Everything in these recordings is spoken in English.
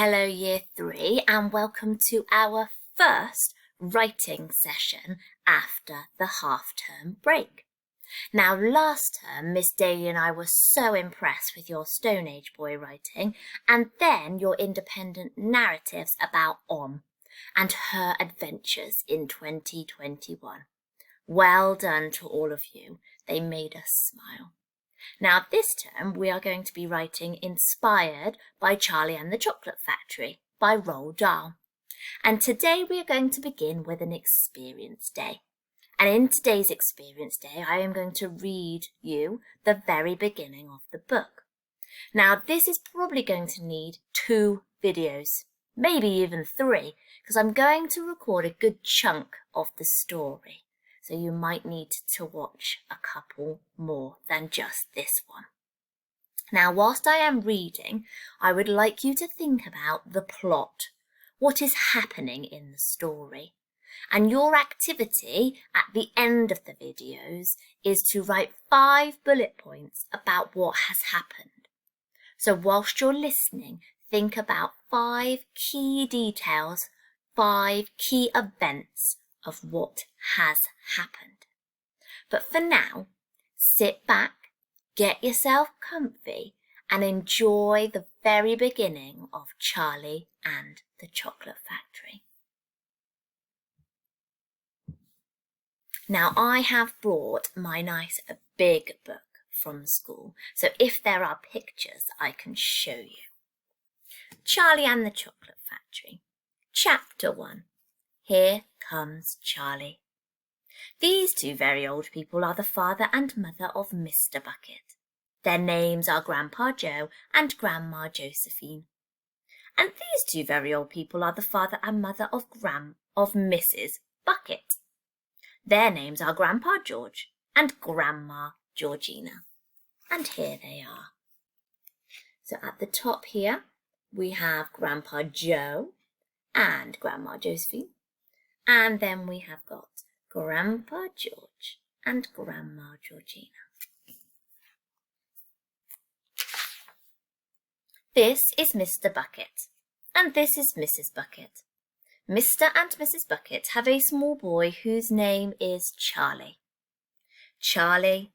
Hello Year 3 and welcome to our first writing session after the half-term break. Now last term Miss Daly and I were so impressed with your Stone Age boy writing and then your independent narratives about Om and her adventures in 2021. Well done to all of you, they made us smile. Now this term we are going to be writing Inspired by Charlie and the Chocolate Factory by Roald Dahl. And today we are going to begin with an experience day. And in today's experience day I am going to read you the very beginning of the book. Now this is probably going to need 2 videos, maybe even 3, because I'm going to record a good chunk of the story. So you might need to watch a couple more than just this one. Now, whilst I am reading, I would like you to think about the plot, what is happening in the story. And your activity at the end of the videos is to write 5 bullet points about what has happened. So whilst you're listening, think about 5 key details, 5 key events of what has happened. But for now, sit back, get yourself comfy and enjoy the very beginning of Charlie and the Chocolate Factory. Now I have brought my nice big book from school, so if there are pictures I can show you. Charlie and the Chocolate Factory, Chapter 1. Here comes Charlie. These 2 very old people are the father and mother of Mr. Bucket. Their names are Grandpa Joe and Grandma Josephine. And these 2 very old people are the father and mother of Mrs. Bucket. Their names are Grandpa George and Grandma Georgina. And here they are. So at the top here, we have Grandpa Joe and Grandma Josephine. And then we have got Grandpa George and Grandma Georgina. This is Mr. Bucket, and this is Mrs. Bucket. Mr. and Mrs. Bucket have a small boy whose name is Charlie. Charlie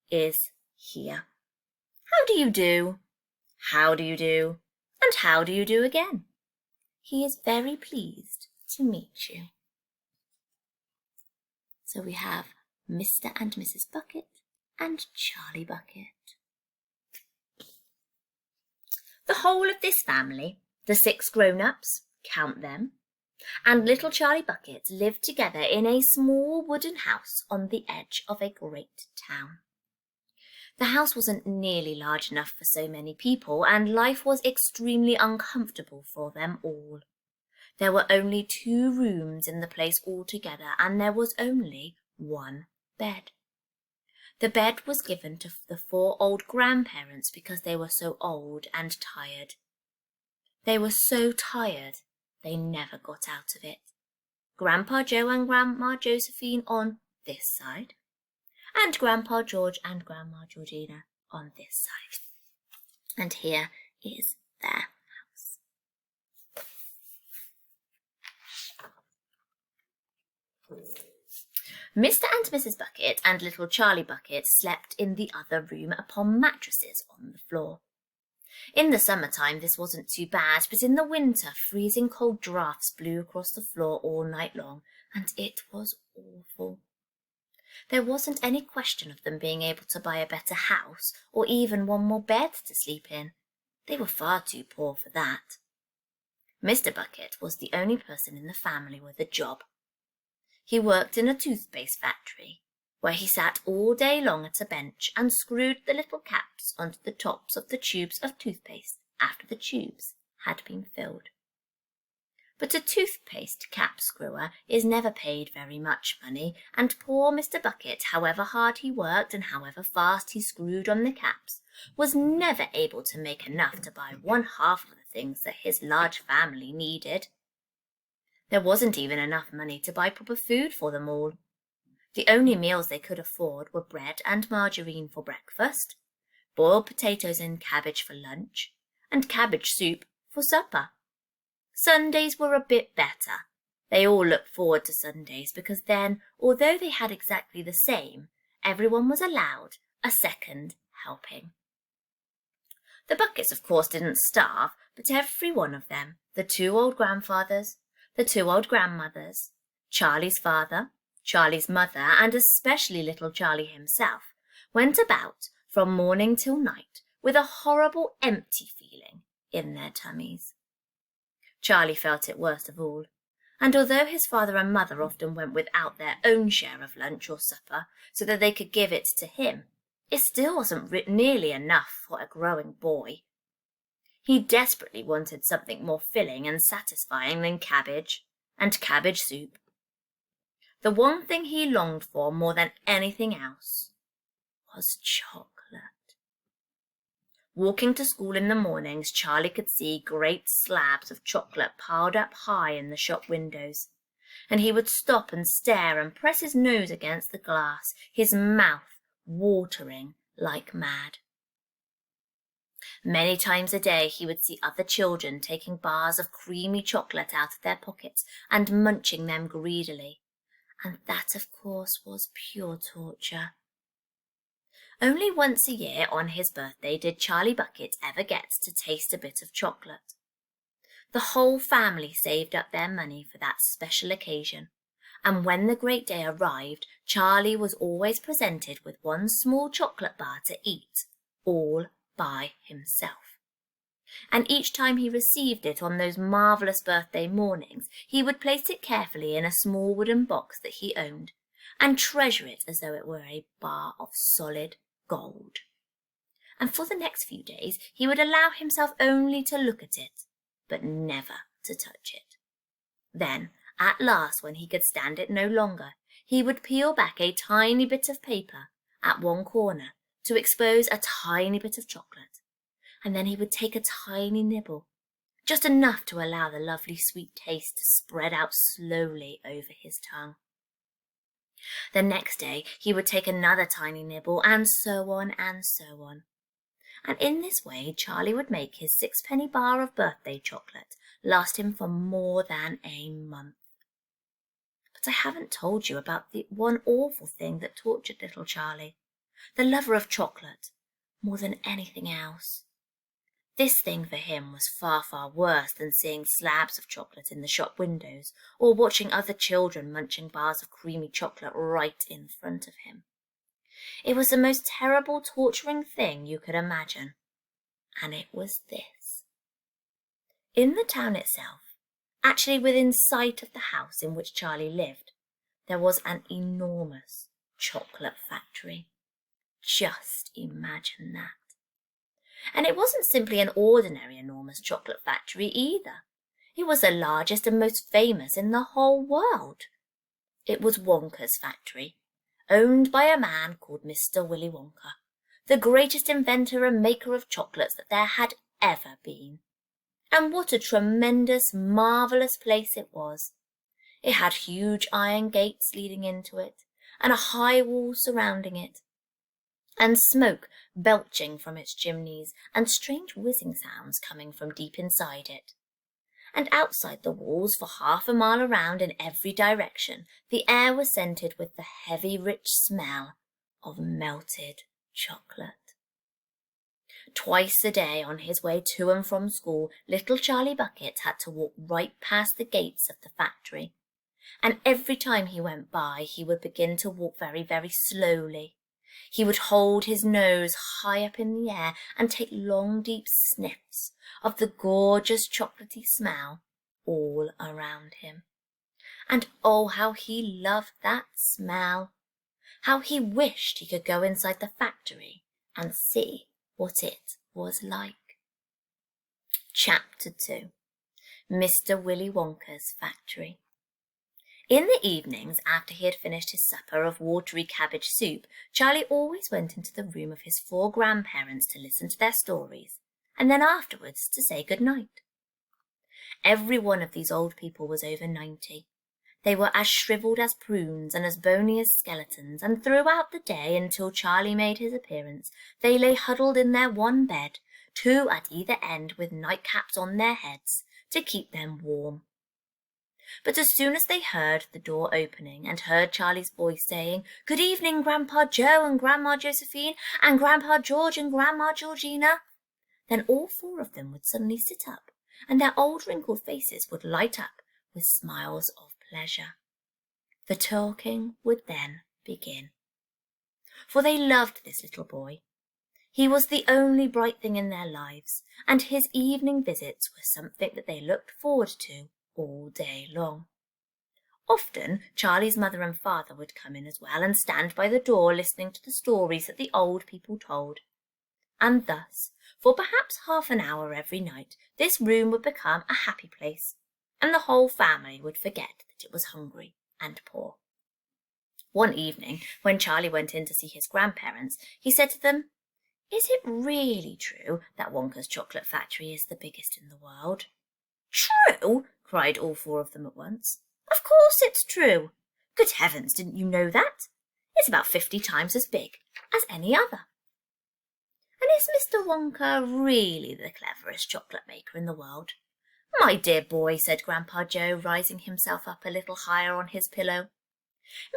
is here. How do you do? How do you do? And how do you do again? He is very pleased to meet you. So we have Mr. and Mrs. Bucket and Charlie Bucket. The whole of this family, the 6 grown-ups, count them, and little Charlie Bucket lived together in a small wooden house on the edge of a great town. The house wasn't nearly large enough for so many people, and life was extremely uncomfortable for them all. There were only 2 rooms in the place altogether, and there was only 1 bed. The bed was given to the 4 old grandparents because they were so old and tired. They were so tired, they never got out of it. Grandpa Joe and Grandma Josephine on this side, and Grandpa George and Grandma Georgina on this side. And here is their house. Mr. and Mrs. Bucket and little Charlie Bucket slept in the other room upon mattresses on the floor. In the summertime this wasn't too bad, but in the winter freezing cold draughts blew across the floor all night long, and it was awful. There wasn't any question of them being able to buy a better house or even 1 more bed to sleep in. They were far too poor for that. Mr. Bucket was the only person in the family with a job. He worked in a toothpaste factory, where he sat all day long at a bench and screwed the little caps onto the tops of the tubes of toothpaste after the tubes had been filled. But a toothpaste cap screwer is never paid very much money, and poor Mr. Bucket, however hard he worked and however fast he screwed on the caps, was never able to make enough to buy 1/2 of the things that his large family needed. There wasn't even enough money to buy proper food for them all. The only meals they could afford were bread and margarine for breakfast, boiled potatoes and cabbage for lunch, and cabbage soup for supper. Sundays were a bit better. They all looked forward to Sundays because then, although they had exactly the same, everyone was allowed a second helping. The Buckets, of course, didn't starve, but every one of them, the 2 old grandfathers, the 2 old grandmothers, Charlie's father, Charlie's mother, and especially little Charlie himself, went about from morning till night with a horrible empty feeling in their tummies. Charlie felt it worst of all, and although his father and mother often went without their own share of lunch or supper so that they could give it to him, it still wasn't nearly enough for a growing boy. He desperately wanted something more filling and satisfying than cabbage and cabbage soup. The one thing he longed for more than anything else was chocolate. Walking to school in the mornings, Charlie could see great slabs of chocolate piled up high in the shop windows, and he would stop and stare and press his nose against the glass, his mouth watering like mad. Many times a day he would see other children taking bars of creamy chocolate out of their pockets and munching them greedily, and that, of course, was pure torture. Only once a year on his birthday did Charlie Bucket ever get to taste a bit of chocolate. The whole family saved up their money for that special occasion, and when the great day arrived, Charlie was always presented with one small chocolate bar to eat, all by himself. And each time he received it on those marvellous birthday mornings, he would place it carefully in a small wooden box that he owned, and treasure it as though it were a bar of solid gold. And for the next few days he would allow himself only to look at it, but never to touch it. Then, at last, when he could stand it no longer, he would peel back a tiny bit of paper at one corner to expose a tiny bit of chocolate, and then he would take a tiny nibble, just enough to allow the lovely sweet taste to spread out slowly over his tongue. The next day he would take another tiny nibble, and so on and so on. And in this way Charlie would make his 6-penny bar of birthday chocolate last him for more than a month. But I haven't told you about the one awful thing that tortured little Charlie, the lover of chocolate, more than anything else. This thing for him was far, far worse than seeing slabs of chocolate in the shop windows or watching other children munching bars of creamy chocolate right in front of him. It was the most terrible, torturing thing you could imagine, and it was this. In the town itself, actually within sight of the house in which Charlie lived, there was an enormous chocolate factory. Just imagine that. And it wasn't simply an ordinary enormous chocolate factory either. It was the largest and most famous in the whole world. It was Wonka's factory, owned by a man called Mr. Willy Wonka, the greatest inventor and maker of chocolates that there had ever been. And what a tremendous, marvellous place it was. It had huge iron gates leading into it, and a high wall surrounding it, and smoke belching from its chimneys, and strange whizzing sounds coming from deep inside it. And outside the walls, for half a mile around in every direction, the air was scented with the heavy, rich smell of melted chocolate. Twice a day on his way to and from school, little Charlie Bucket had to walk right past the gates of the factory. And every time he went by, he would begin to walk very, very slowly. He would hold his nose high up in the air and take long, deep sniffs of the gorgeous chocolatey smell all around him. And oh, how he loved that smell! How he wished he could go inside the factory and see what it was like. Chapter 2. Mr. Willy Wonka's Factory. In the evenings, after he had finished his supper of watery cabbage soup, Charlie always went into the room of his 4 grandparents to listen to their stories, and then afterwards to say good night. Every one of these old people was over 90. They were as shriveled as prunes and as bony as skeletons, and throughout the day, until Charlie made his appearance, they lay huddled in their one bed, 2 at either end with nightcaps on their heads, to keep them warm. But as soon as they heard the door opening and heard Charlie's voice saying, "Good evening, Grandpa Joe and Grandma Josephine and Grandpa George and Grandma Georgina," then all four of them would suddenly sit up, and their old wrinkled faces would light up with smiles of pleasure. The talking would then begin. For they loved this little boy. He was the only bright thing in their lives, and his evening visits were something that they looked forward to all day long. Often Charlie's mother and father would come in as well and stand by the door listening to the stories that the old people told. And thus, for perhaps half an hour every night, this room would become a happy place, and the whole family would forget that it was hungry and poor. One evening, when Charlie went in to see his grandparents, he said to them, "Is it really true that Wonka's chocolate factory is the biggest in the world?" "True?" cried all four of them at once. "Of course it's true. Good heavens, didn't you know that? It's about 50 times as big as any other." "And is Mr. Wonka really the cleverest chocolate maker in the world?" "My dear boy," said Grandpa Joe, rising himself up a little higher on his pillow,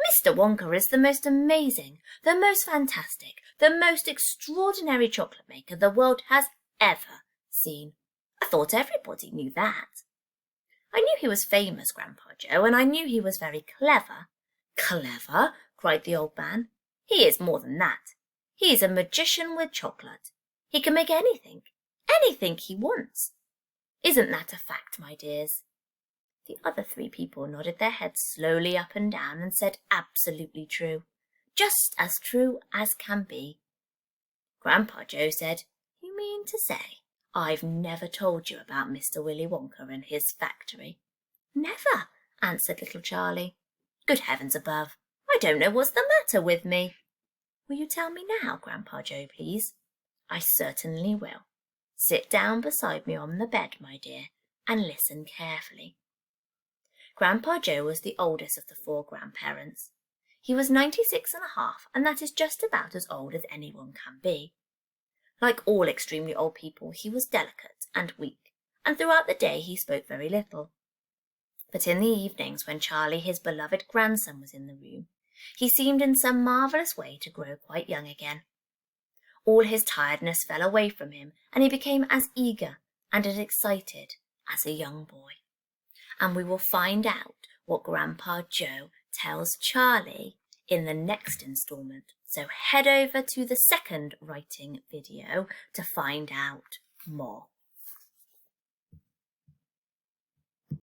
"Mr. Wonka is the most amazing, the most fantastic, the most extraordinary chocolate maker the world has ever seen. I thought everybody knew that." "I knew he was famous, Grandpa Joe, and I knew he was very clever." "Clever?" cried the old man. "He is more than that. He is a magician with chocolate. He can make anything he wants. Isn't that a fact, my dears?" The other three people nodded their heads slowly up and down and said, "Absolutely true. Just as true as can be." Grandpa Joe said, "You mean to say I've never told you about Mr. Willy Wonka and his factory?" "Never," answered little Charlie. "Good heavens above, I don't know what's the matter with me." "Will you tell me now, Grandpa Joe, please?" "I certainly will. Sit down beside me on the bed, my dear, and listen carefully." Grandpa Joe was the oldest of the four grandparents. He was 96 and a half, and that is just about as old as anyone can be. Like all extremely old people, he was delicate and weak, and throughout the day he spoke very little. But in the evenings, when Charlie, his beloved grandson, was in the room, he seemed in some marvellous way to grow quite young again. All his tiredness fell away from him, and he became as eager and as excited as a young boy. And we will find out what Grandpa Joe tells Charlie in the next instalment. So head over to the second writing video to find out more.